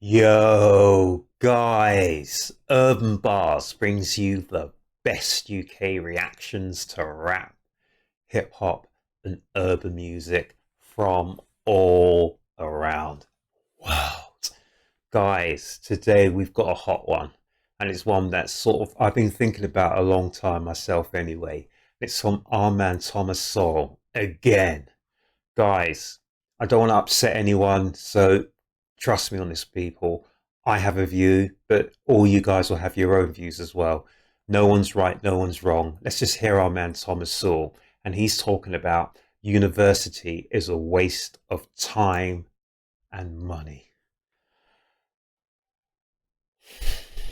Yo, guys, Urban Bars brings you the best UK reactions to rap, hip hop, and urban music from all around the world. Guys, today we've got a hot one, and it's one that's sort of I've been thinking about a long time myself anyway. It's from our man Thomas Sowell again. Guys, I don't want to upset anyone, so trust me on this, people. I have a view, but all you guys will have your own views as well. No one's right, no one's wrong. Let's just hear our man Thomas Sowell, and he's talking about university is a waste of time and money.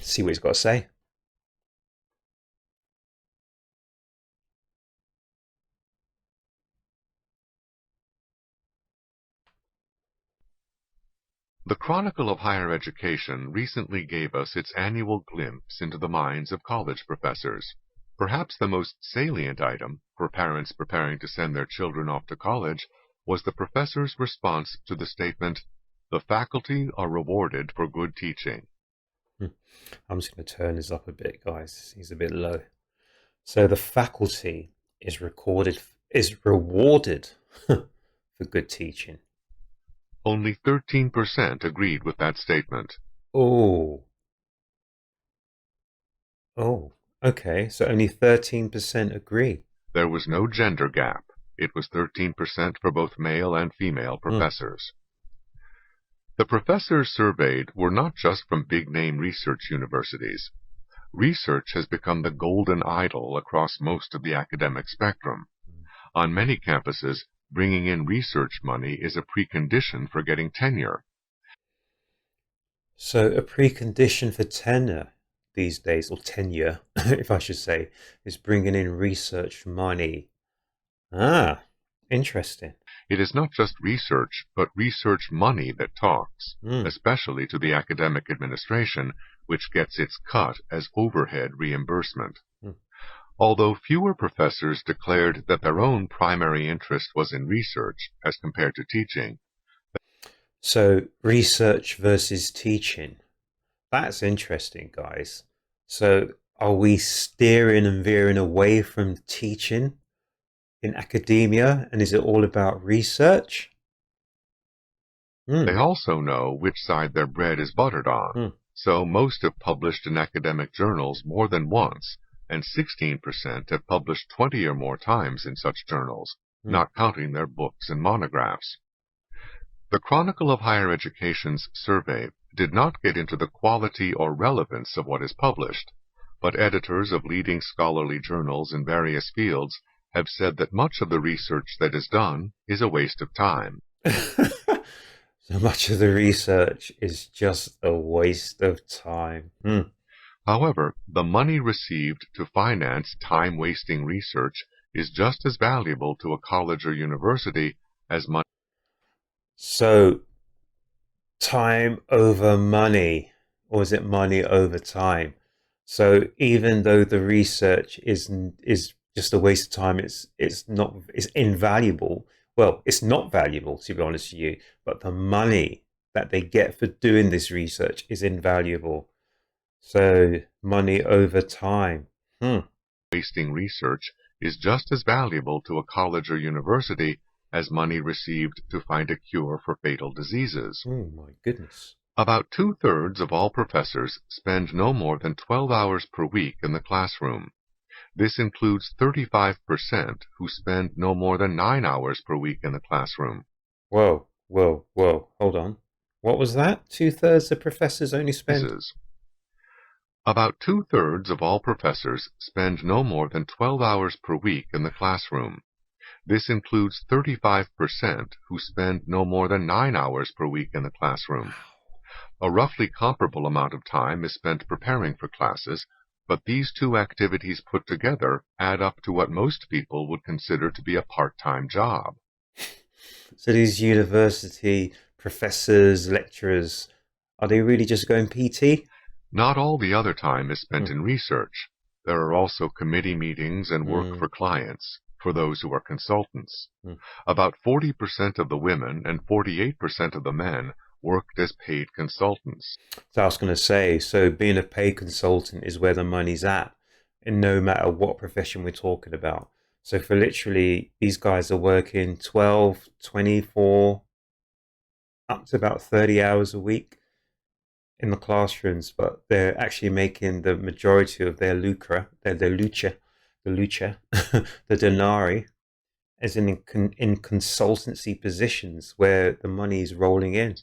See what he's got to say. The Chronicle of Higher Education recently gave us its annual glimpse into the minds of college professors. Perhaps the most salient item for parents preparing to send their children off to college was the professor's response to the statement, "The faculty are rewarded for good teaching." Hmm. I'm just going to turn this up a bit, guys. He's a bit low. So the faculty is rewarded for good teaching. Only 13% agreed with that statement. Oh, oh, okay. So only 13% agree. There was no gender gap. It was 13% for both male and female Hmm. professors. The professors surveyed were not just from big-name research universities. Research has become the golden idol across most of the academic spectrum. On many campuses, bringing in research money is a precondition for getting tenure. So a precondition for tenure these days, or tenure, if I should say, is bringing in research money. Ah, interesting. It is not just research, but research money that talks, Hmm. especially to the academic administration, which gets its cut as overhead reimbursement. Hmm. Although fewer professors declared that their own primary interest was in research as compared to teaching. So research versus teaching. That's interesting, guys. So are we steering and veering away from teaching in academia, and is it all about research? They Hmm. also know which side their bread is buttered on, Hmm. so most have published in academic journals more than once, and 16% have published 20 or more times in such journals, Hmm. not counting their books and monographs. The Chronicle of Higher Education's survey did not get into the quality or relevance of what is published, but editors of leading scholarly journals in various fields have said that much of the research that is done is a waste of time. So much of the research is just a waste of time. Hmm. However, the money received to finance time-wasting research is just as valuable to a college or university as money. So time over money, or is it money over time? So even though the research is just a waste of time, it's invaluable. Well, it's not valuable to be honest with you, but the money that they get for doing this research is invaluable. So money over time. Hmm. Wasting research is just as valuable to a college or university as money received to find a cure for fatal diseases. Oh my goodness. About two-thirds of all professors spend no more than 12 hours per week in the classroom. This includes 35% who spend no more than 9 hours per week in the classroom. Whoa, whoa, whoa. Hold on. What was that? Two-thirds of professors only spend. About two-thirds of all professors spend no more than 12 hours per week in the classroom. This includes 35% who spend no more than 9 hours per week in the classroom. A roughly comparable amount of time is spent preparing for classes, but these two activities put together add up to what most people would consider to be a part-time job. So these university professors, lecturers, are they really just going PT? Not all the other time is spent Hmm. in research. There are also committee meetings and work Hmm. for clients, for those who are consultants. Hmm. About 40% of the women and 48% of the men worked as paid consultants. So I was going to say, so being a paid consultant is where the money's at, and no matter what profession we're talking about. So for literally, these guys are working 12, 24, up to about 30 hours a week in the classrooms, but they're actually making the majority of their lucre, the lucha, the denarii, as in consultancy positions where the money is rolling in.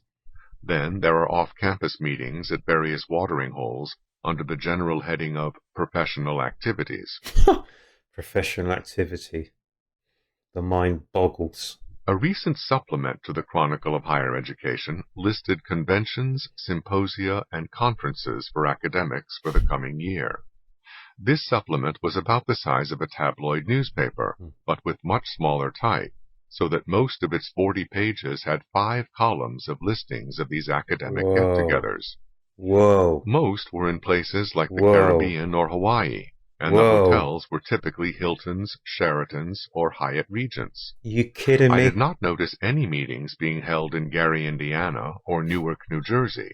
Then there are off-campus meetings at various watering holes under the general heading of professional activities. Professional activity. The mind boggles. A recent supplement to the Chronicle of Higher Education listed conventions, symposia, and conferences for academics for the coming year. This supplement was about the size of a tabloid newspaper, but with much smaller type, so that most of its 40 pages had 5 columns of listings of these academic Whoa. get-togethers. Whoa. Most were in places like the Whoa. Caribbean or Hawaii, and the Whoa. hotels were typically Hiltons, Sheratons, or Hyatt Regents. You kidding I did me? not notice any meetings being held in Gary, Indiana, or Newark, New Jersey.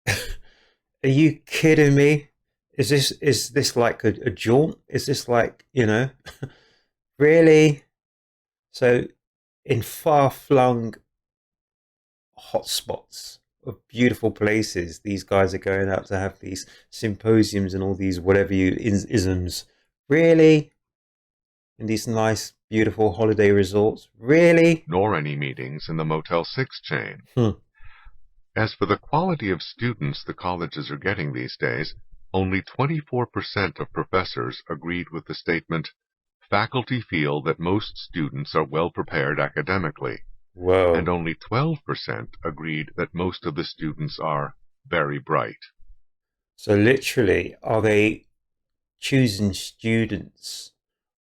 Are you kidding me? Is this like a jaunt? Is this like, really? So in far flung hotspots of beautiful places, these guys are going out to have these symposiums and all these whatever you isms. Really? In these nice, beautiful holiday resorts? Really? Nor any meetings in the Motel 6 chain. Hmm. As for the quality of students the colleges are getting these days, only 24% of professors agreed with the statement, "Faculty feel that most students are well prepared academically," and Whoa. only 12% agreed that most of the students are very bright. So literally, are they choosing students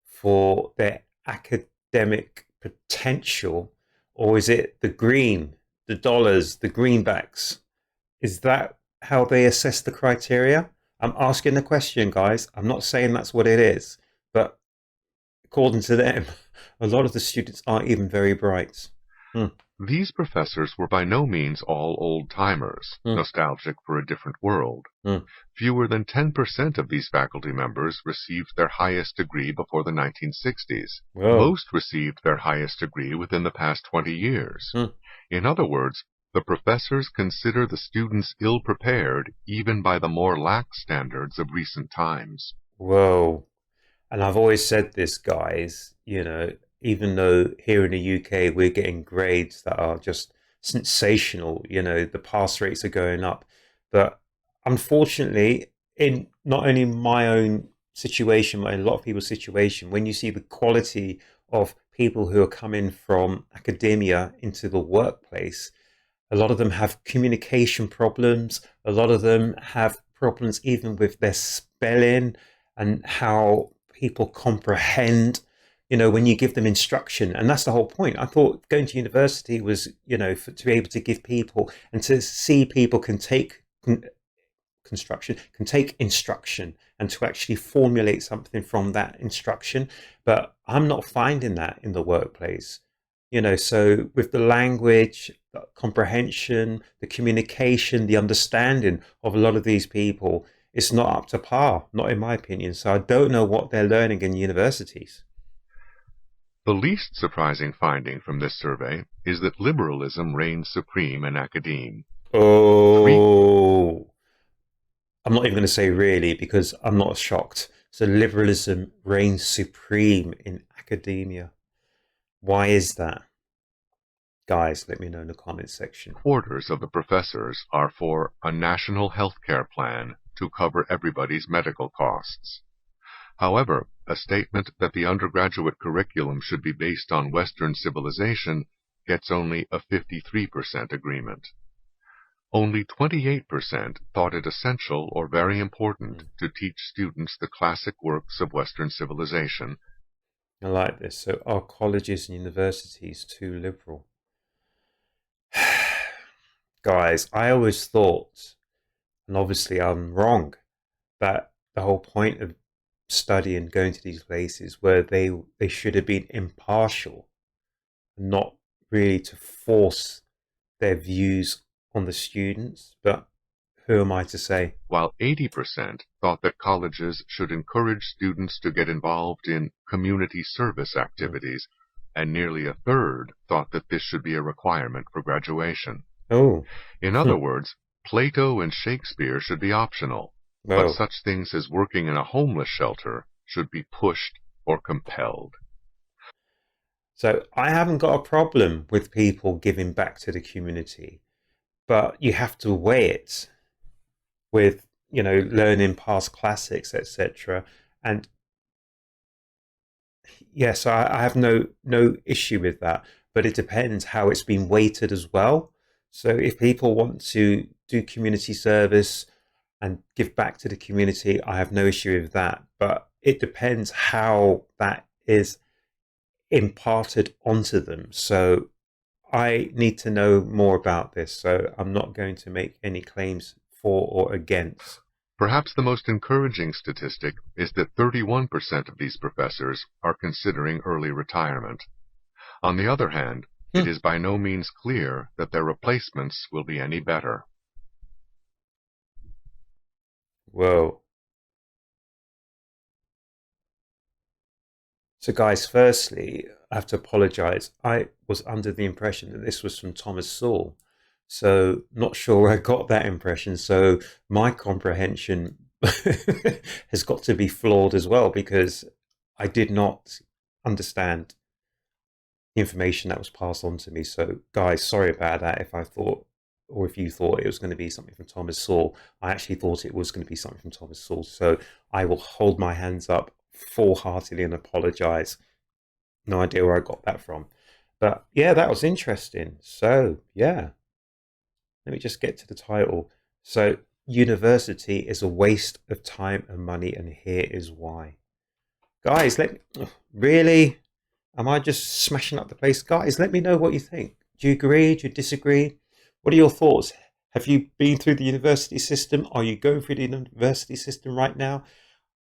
for their academic potential, or is it the green, the dollars, the greenbacks? Is that how they assess the criteria? I'm asking the question, guys. I'm not saying that's what it is, but according to them, a lot of the students aren't even very bright. Hmm. These professors were by no means all old-timers, Hmm. nostalgic for a different world. Hmm. Fewer than 10% of these faculty members received their highest degree before the 1960s. Whoa. Most received their highest degree within the past 20 years. Hmm. In other words, the professors consider the students ill-prepared even by the more lax standards of recent times. Whoa. And I've always said this, guys, even though here in the UK we're getting grades that are just sensational, the pass rates are going up. But unfortunately, in not only my own situation, but in a lot of people's situation, when you see the quality of people who are coming from academia into the workplace, a lot of them have communication problems. A lot of them have problems even with their spelling and how people comprehend, when you give them instruction. And that's the whole point. I thought going to university was, to be able to give people and to see people can take construction, can take instruction and to actually formulate something from that instruction. But I'm not finding that in the workplace. So with the language, the comprehension, the communication, the understanding of a lot of these people, it's not up to par, not in my opinion. So I don't know what they're learning in universities. The least surprising finding from this survey is that liberalism reigns supreme in academe. Three Oh, I'm not even going to say really because I'm not shocked. So liberalism reigns supreme in academia. Why is that? Guys, let me know in the comments section. quarters of the professors are for a national health care plan to cover everybody's medical costs. However, a statement that the undergraduate curriculum should be based on Western civilization gets only a 53% agreement. Only 28% thought it essential or very important to teach students the classic works of Western civilization. I like this. So are colleges and universities too liberal? Guys, I always thought, and obviously I'm wrong, that the whole point of studying, going to these places where they should have been impartial, not really to force their views on the students, but who am I to say? while 80% thought that colleges should encourage students to get involved in community service Mm. activities, and nearly a third thought that this should be a requirement for graduation. Oh, In other words, Plato and Shakespeare should be optional, but well. such things as working in a homeless shelter should be pushed or compelled. So I haven't got a problem with people giving back to the community, but you have to weigh it with, learning past classics, etc. And yes, I have no issue with that, but it depends how it's been weighted as well. So if people want to do community service and give back to the community, I have no issue with that. But it depends how that is imparted onto them. So I need to know more about this. So I'm not going to make any claims for or against. Perhaps the most encouraging statistic is that 31% of these professors are considering early retirement. On the other hand, it Hmm. is by no means clear that their replacements will be any better. Whoa. So, guys, firstly, I have to apologize. I was under the impression that this was from Thomas Sowell. So, not sure where I got that impression. So, my comprehension has got to be flawed as well because I did not understand the information that was passed on to me. So, guys, sorry about that if I thought or if you thought it was going to be something from Thomas Sowell. I actually thought it was going to be something from Thomas Sowell. So, I will hold my hands up full heartedly and apologize. No idea where I got that from. But yeah, that was interesting. So, yeah, let me just get to the title. So, university is a waste of time and money, and here is why. Guys, really? Am I just smashing up the place? Guys, let me know what you think. Do you agree? Do you disagree? What are your thoughts? Have you been through the university system? Are you going through the university system right now?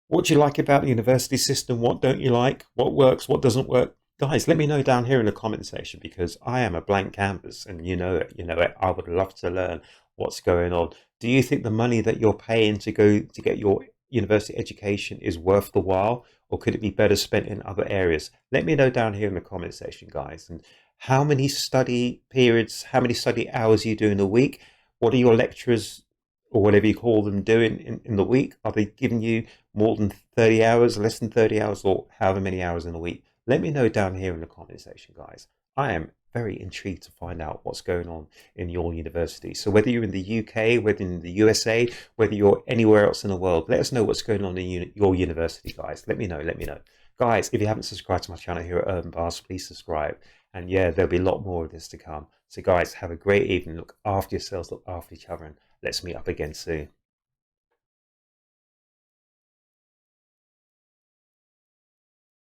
What do you like about the university system? What don't you like? What works? What doesn't work? Guys, let me know down here in the comment section because I am a blank canvas and you know it. You know it. I would love to learn what's going on. Do you think the money that you're paying to go to get your university education is worth the while, or could it be better spent in other areas? Let me know down here in the comment section, guys. And how many study periods, how many study hours are you doing a week? What are your lecturers or whatever you call them doing in the week? Are they giving you more than 30 hours, less than 30 hours, or however many hours in a week? Let me know down here in the comment section, guys. I am very intrigued to find out what's going on in your university. So whether you're in the UK, whether in the USA, whether you're anywhere else in the world, let us know what's going on in your university, guys. Let me know. Let me know. Guys, if you haven't subscribed to my channel here at Urb'n Barz, please subscribe. And yeah, there'll be a lot more of this to come. So guys, have a great evening. Look after yourselves, look after each other, and let's meet up again soon.